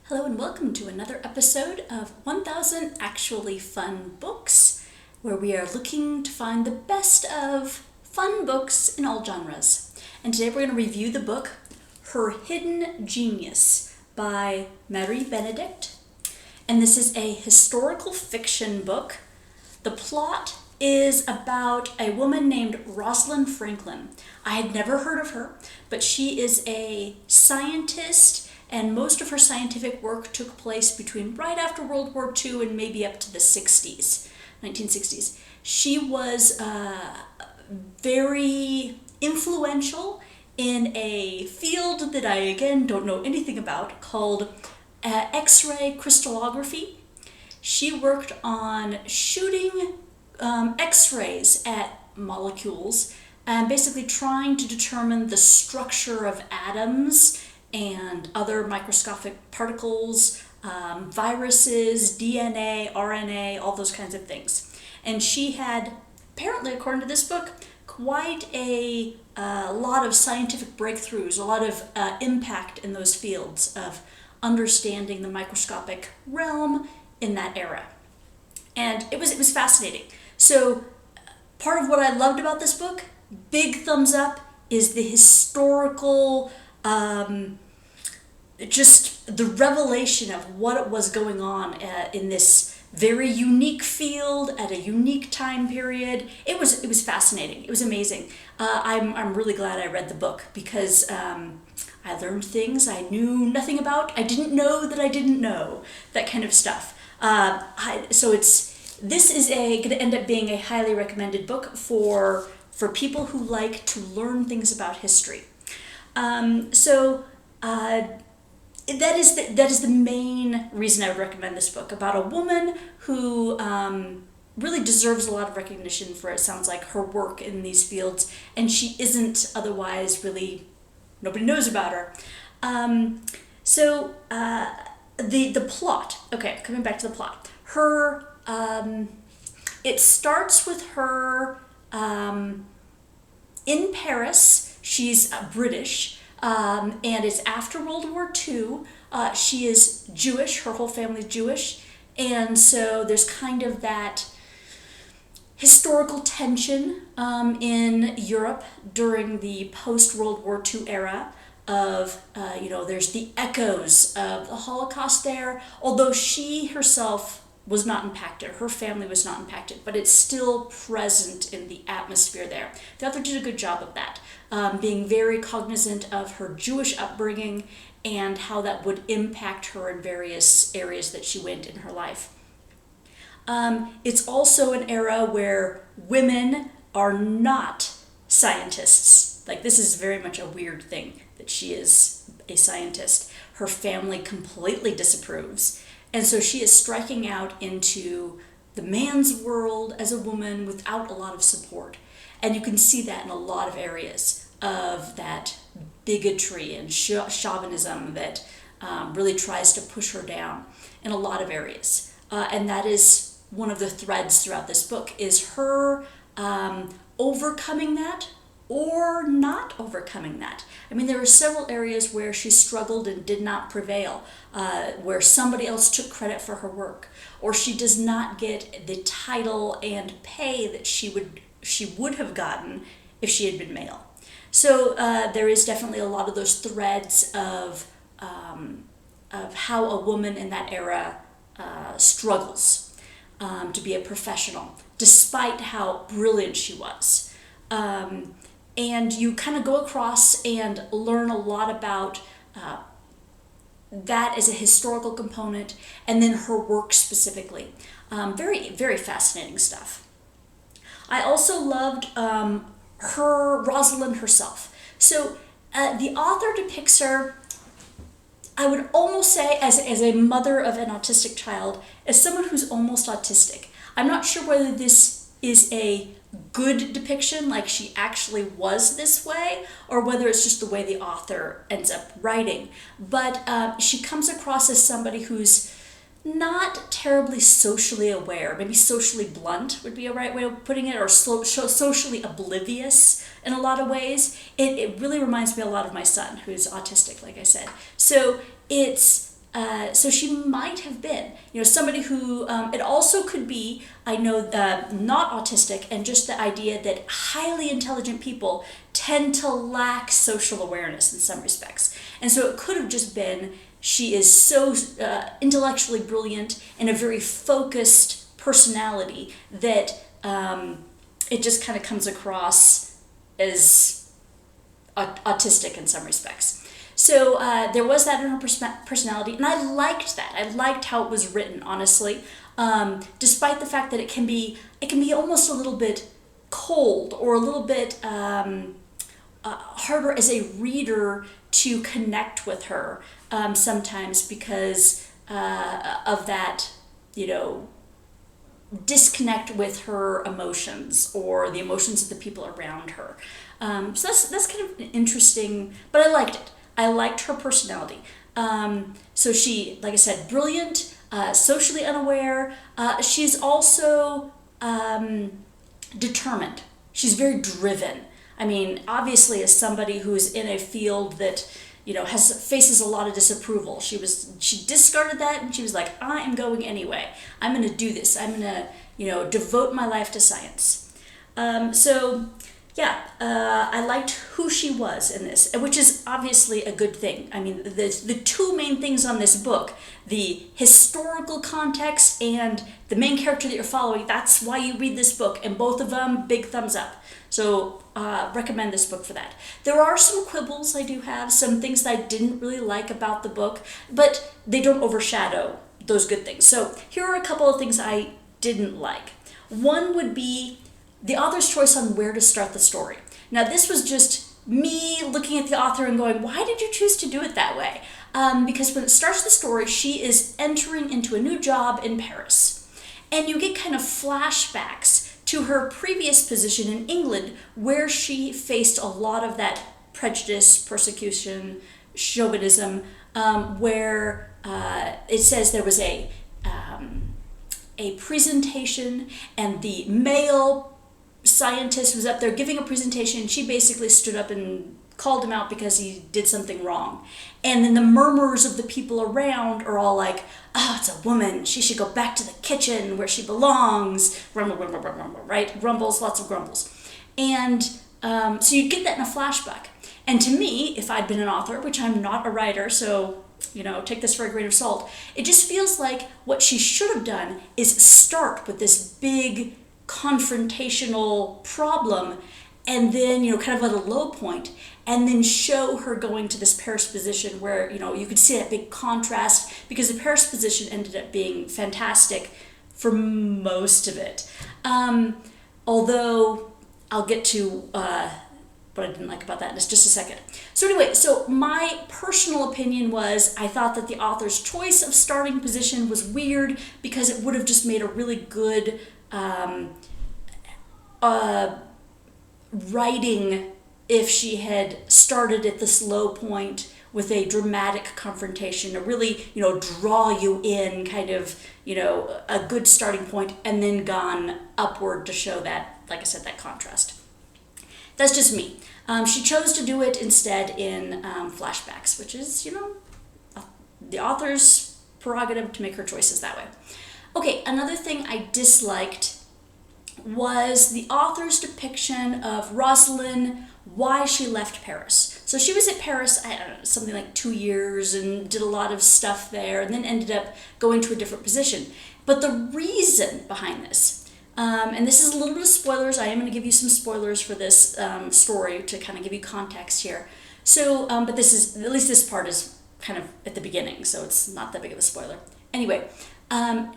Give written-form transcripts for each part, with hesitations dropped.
Hello and welcome to another episode of 1000 Actually Fun Books, where we are looking to find the best of fun books in all genres. And today we're going to review the book Her Hidden Genius by Marie Benedict. And this is a historical fiction book. The plot is about a woman named Rosalind Franklin. I had never heard of her, but she is a scientist, and most of her scientific work took place between right after World War II and maybe up to the 1960s. She was very influential in a field that I, again, don't know anything about, called X-ray crystallography. She worked on shooting X-rays at molecules and basically trying to determine the structure of atoms and other microscopic particles, viruses, DNA, RNA, all those kinds of things. And she had, apparently according to this book, quite a lot of scientific breakthroughs, a lot of impact in those fields of understanding the microscopic realm in that era. And it was fascinating. So part of what I loved about this book, big thumbs up, is the historical just the revelation of what was going on in this very unique field at a unique time period. It was fascinating. It was amazing. I'm really glad I read the book because I learned things I knew nothing about. I didn't know that I didn't know, that kind of stuff. This is going to end up being a highly recommended book for people who like to learn things about history. That is the main reason I would recommend this book, about a woman who really deserves a lot of recognition for, it sounds like, her work in these fields, and she isn't otherwise really, nobody knows about her. The plot, okay, coming back to the plot. It starts with her in Paris. She's British. And it's after World War II. She is Jewish, her whole family's Jewish, and so there's kind of that historical tension in Europe during the post-World War II era of, there's the echoes of the Holocaust there, although she herself was not impacted, her family was not impacted, but it's still present in the atmosphere there. The author did a good job of that, being very cognizant of her Jewish upbringing and how that would impact her in various areas that she went in her life. It's also an era where women are not scientists. Like, this is very much a weird thing that she is a scientist. Her family completely disapproves. And so she is striking out into the man's world as a woman without a lot of support. And you can see that in a lot of areas of that bigotry and chauvinism that really tries to push her down in a lot of areas. And that is one of the threads throughout this book, is her overcoming that or not overcoming that. I mean, there are several areas where she struggled and did not prevail, where somebody else took credit for her work, or she does not get the title and pay that she would have gotten if she had been male. So there is definitely a lot of those threads of how a woman in that era struggles to be a professional, despite how brilliant she was. And you kind of go across and learn a lot about that as a historical component, and then her work specifically. Very, very fascinating stuff. I also loved Rosalind herself. So the author depicts her, I would almost say, as a mother of an autistic child, as someone who's almost autistic. I'm not sure whether this is a good depiction, like she actually was this way, or whether it's just the way the author ends up writing. But she comes across as somebody who's not terribly socially aware, maybe socially blunt would be a right way of putting it, or socially oblivious in a lot of ways. It really reminds me a lot of my son, who's autistic, like I said. So it's so she might have been, somebody who, it also could be, I know, not autistic, and just the idea that highly intelligent people tend to lack social awareness in some respects. And so it could have just been she is so intellectually brilliant and a very focused personality that it just kind of comes across as autistic in some respects. So there was that in her personality, and I liked that. I liked how it was written, honestly, despite the fact that it can be almost a little bit cold or a little bit harder as a reader to connect with her sometimes because of that, disconnect with her emotions or the emotions of the people around her. So that's kind of interesting, but I liked it. I liked her personality. So she, like I said, brilliant, socially unaware. She's also determined. She's very driven. I mean, obviously, as somebody who's in a field that faces a lot of disapproval, she discarded that and she was like, I am going anyway. I'm going to do this. I'm going to devote my life to science. I liked who she was in this, which is obviously a good thing. I mean, the two main things on this book, the historical context and the main character that you're following, that's why you read this book, and both of them, big thumbs up. So recommend this book for that. There are some quibbles I do have, some things that I didn't really like about the book, but they don't overshadow those good things. So here are a couple of things I didn't like. One would be the author's choice on where to start the story. Now, this was just me looking at the author and going, why did you choose to do it that way? Because when it starts the story, she is entering into a new job in Paris. And you get kind of flashbacks to her previous position in England, where she faced a lot of that prejudice, persecution, chauvinism, where it says there was a presentation and the male scientist was up there giving a presentation, and she basically stood up and called him out because he did something wrong. And then the murmurs of the people around are all like, oh, it's a woman, she should go back to the kitchen where she belongs. Rumble, rumble, rumble, rumble, right? Grumbles, lots of grumbles. And so you get that in a flashback. And to me, if I'd been an author, which I'm not a writer, so take this for a grain of salt, it just feels like what she should have done is start with this big confrontational problem, and then kind of at a low point, and then show her going to this Paris position where you could see that big contrast, because the Paris position ended up being fantastic for most of it. Although I'll get to what I didn't like about that in just a second. So anyway, so my personal opinion was I thought that the author's choice of starting position was weird, because it would have just made a really good writing if she had started at this low point with a dramatic confrontation, to really draw you in, kind of a good starting point, and then gone upward to show that, like I said, that contrast. That's just me. She chose to do it instead in flashbacks, which is the author's prerogative to make her choices that way. Okay, another thing I disliked was the author's depiction of Rosalind, why she left Paris. So she was at Paris, I don't know, something like 2 years, and did a lot of stuff there, and then ended up going to a different position. But the reason behind this, and this is a little bit of spoilers, I am going to give you some spoilers for this story to kind of give you context here. So, but this is, at least this part is kind of at the beginning, so it's not that big of a spoiler. Anyway,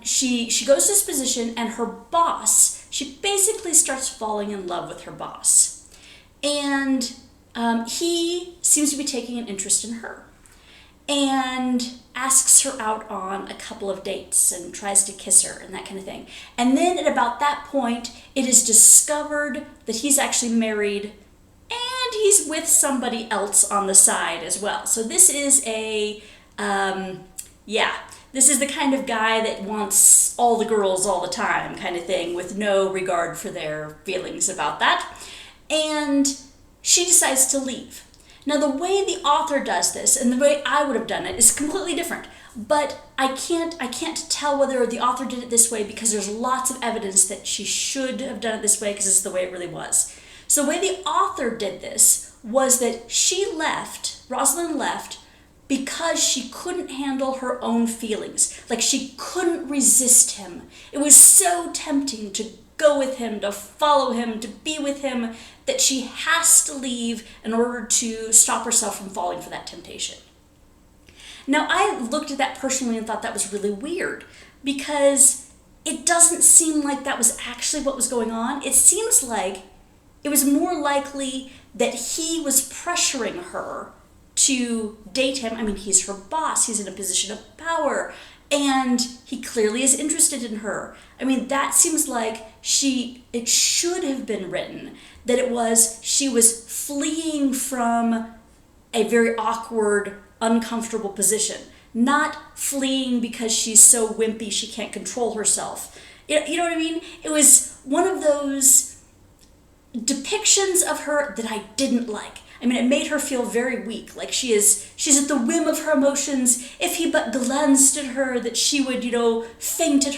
she goes to this position, and her boss, she basically starts falling in love with her boss. And he seems to be taking an interest in her, and asks her out on a couple of dates and tries to kiss her and that kind of thing. And then at about that point, it is discovered that he's actually married, and he's with somebody else on the side as well. So this is this is the kind of guy that wants all the girls all the time kind of thing, with no regard for their feelings about that. And she decides to leave. Now, the way the author does this and the way I would have done it is completely different. But I can't tell whether the author did it this way because there's lots of evidence that she should have done it this way because this is the way it really was. So the way the author did this was that Rosalind left because she couldn't handle her own feelings. Like, she couldn't resist him. It was so tempting to go with him, to follow him, to be with him, that she has to leave in order to stop herself from falling for that temptation. Now, I looked at that personally and thought that was really weird because it doesn't seem like that was actually what was going on. It seems like it was more likely that he was pressuring her to date him. I mean, he's her boss, he's in a position of power, and he clearly is interested in her. I mean, that seems like it should have been written that she was fleeing from a very awkward, uncomfortable position, not fleeing because she's so wimpy she can't control herself. You know what I mean? It was one of those depictions of her that I didn't like. I mean, it made her feel very weak, like she's at the whim of her emotions. If he but glanced at her, that she would, faint at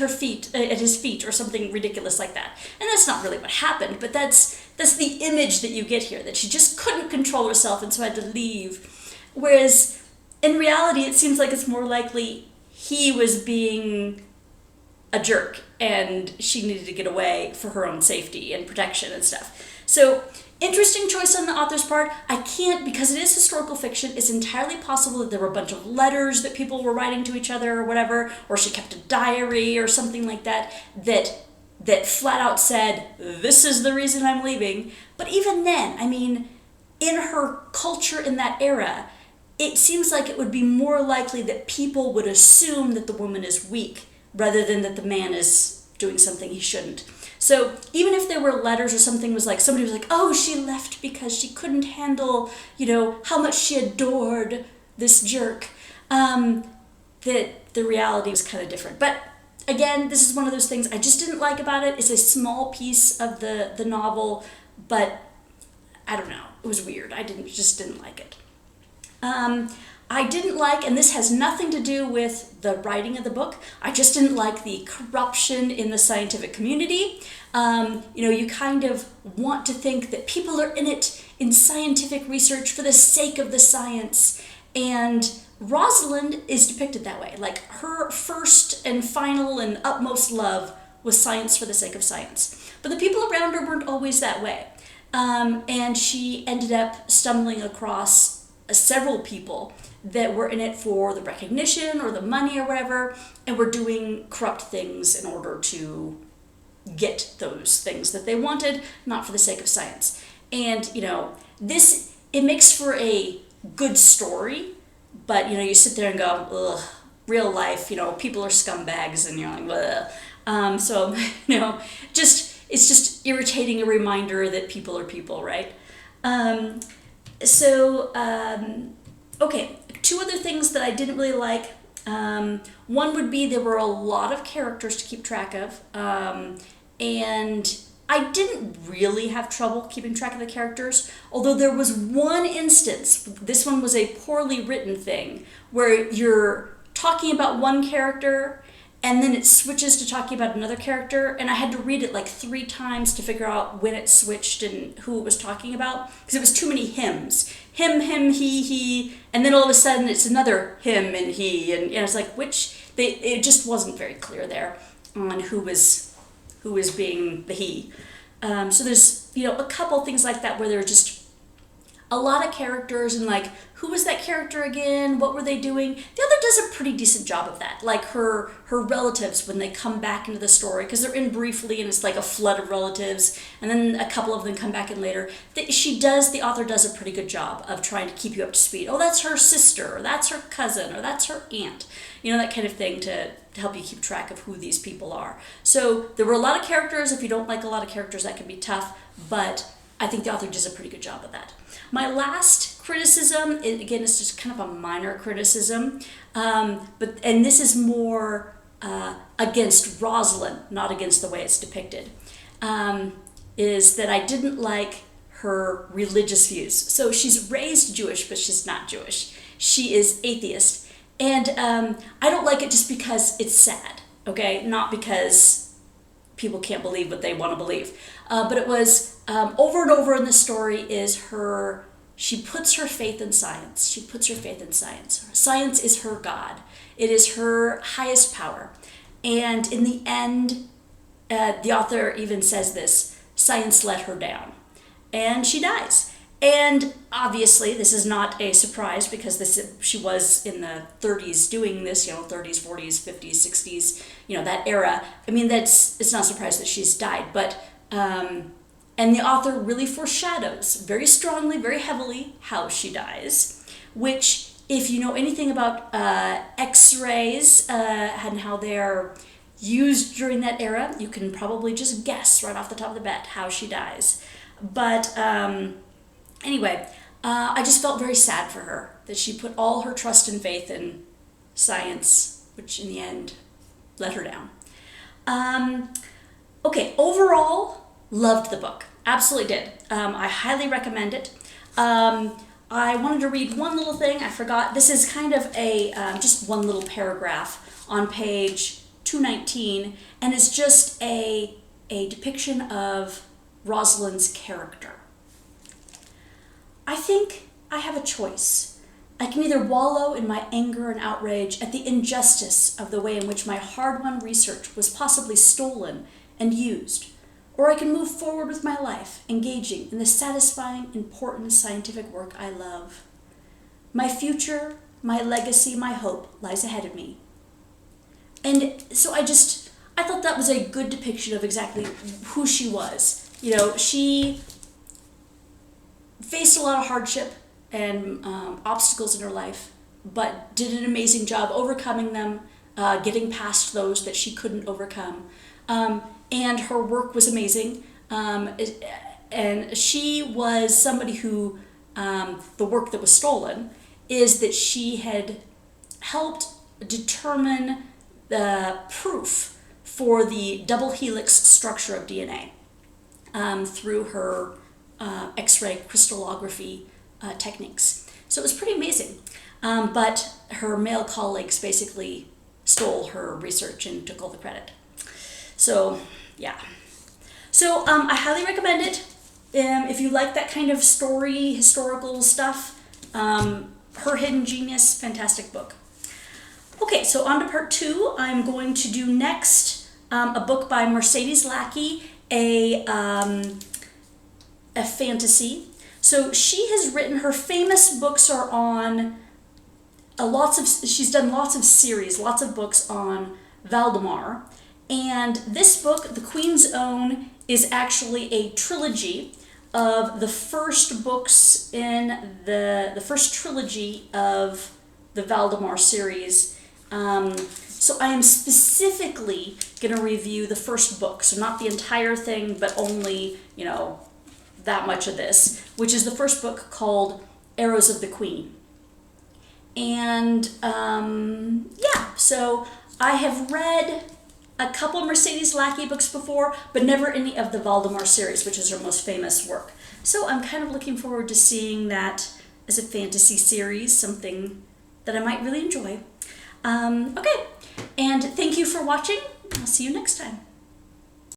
his feet, or something ridiculous like that. And that's not really what happened, but that's the image that you get here, that she just couldn't control herself and so had to leave. Whereas in reality, it seems like it's more likely he was being a jerk and she needed to get away for her own safety and protection and stuff. So, interesting choice on the author's part. I can't, because it is historical fiction, it's entirely possible that there were a bunch of letters that people were writing to each other or whatever, or she kept a diary or something like that flat out said, this is the reason I'm leaving. But even then, I mean, in her culture in that era, it seems like it would be more likely that people would assume that the woman is weak rather than that the man is doing something he shouldn't. So even if there were letters or something somebody was like, oh, she left because she couldn't handle, how much she adored this jerk, that the reality was kind of different. But again, this is one of those things I just didn't like about it. It's a small piece of the novel, but I don't know. It was weird. I just didn't like it. I didn't like, and this has nothing to do with the writing of the book, I just didn't like the corruption in the scientific community. You kind of want to think that people are in it in scientific research for the sake of the science, and Rosalind is depicted that way. Like, her first and final and utmost love was science for the sake of science. But the people around her weren't always that way. And she ended up stumbling across several people that were in it for the recognition or the money or whatever, and were doing corrupt things in order to get those things that they wanted, not for the sake of science. And, it makes for a good story, but, you sit there and go, ugh, real life, people are scumbags, and you're like, ugh. So, it's just irritating, a reminder that people are people, right? Okay, two other things that I didn't really like. One would be there were a lot of characters to keep track of, and I didn't really have trouble keeping track of the characters, although there was one instance, this one was a poorly written thing, where you're talking about one character and then it switches to talking about another character, and I had to read it like 3 times to figure out when it switched and who it was talking about, because it was too many hims. Him, he, and then all of a sudden it's another him and he, and it's like, it just wasn't very clear there on who was being the he. So there's, a couple things like that where there are just a lot of characters, and like, who was that character again? What were they doing? The other does a pretty decent job of that. Like her relatives, when they come back into the story, because they're in briefly and it's like a flood of relatives, and then a couple of them come back in later. The author does a pretty good job of trying to keep you up to speed. Oh, that's her sister, or that's her cousin, or that's her aunt. That kind of thing to help you keep track of who these people are. So there were a lot of characters. If you don't like a lot of characters, that can be tough, but I think the author does a pretty good job of that. My last criticism, again, it's just kind of a minor criticism, and this is more against Rosalind, not against the way it's depicted, is that I didn't like her religious views. So she's raised Jewish, but she's not Jewish. She is atheist. And I don't like it just because it's sad, okay? Not because people can't believe what they want to believe. But it was over and over in the story is she puts her faith in science. She puts her faith in science. Science is her God. It is her highest power. And in the end, the author even says this, science let her down. And she dies. And obviously, this is not a surprise because she was in the 30s doing this, 30s, 40s, 50s, 60s, that era. I mean, it's not a surprise that she's died. But, and the author really foreshadows very strongly, very heavily how she dies, which, if you know anything about X-rays and how they're used during that era, you can probably just guess right off the top of the bat how she dies. But anyway, I just felt very sad for her that she put all her trust and faith in science, which in the end let her down. Okay, overall, loved the book. Absolutely did. I highly recommend it. I wanted to read one little thing. I forgot. This is kind of a just one little paragraph on page 219, and it's just a depiction of Rosalind's character. I think I have a choice. I can either wallow in my anger and outrage at the injustice of the way in which my hard-won research was possibly stolen and used, or I can move forward with my life, engaging in the satisfying, important scientific work I love. My future, my legacy, my hope lies ahead of me. And so I thought that was a good depiction of exactly who she was. She faced a lot of hardship and obstacles in her life, but did an amazing job overcoming them, getting past those that she couldn't overcome. And her work was amazing. And she was somebody who, the work that was stolen, is that she had helped determine the proof for the double helix structure of DNA through her X-ray crystallography techniques. So it was pretty amazing. But her male colleagues basically stole her research and took all the credit. So, yeah. So I highly recommend it. If you like that kind of story, historical stuff, Her Hidden Genius, fantastic book. Okay, so on to part 2. I'm going to do next a book by Mercedes Lackey, a fantasy. So she has written, her famous books are on, she's done lots of series, lots of books on Valdemar. And this book, The Queen's Own, is actually a trilogy of the first books in the first trilogy of the Valdemar series. So I am specifically going to review the first book, so not the entire thing, but only, that much of this, which is the first book called Arrows of the Queen. And yeah, so I have read a couple Mercedes Lackey books before, but never any of the Valdemar series, which is her most famous work. So I'm kind of looking forward to seeing that as a fantasy series, something that I might really enjoy. Okay, and thank you for watching. I'll see you next time.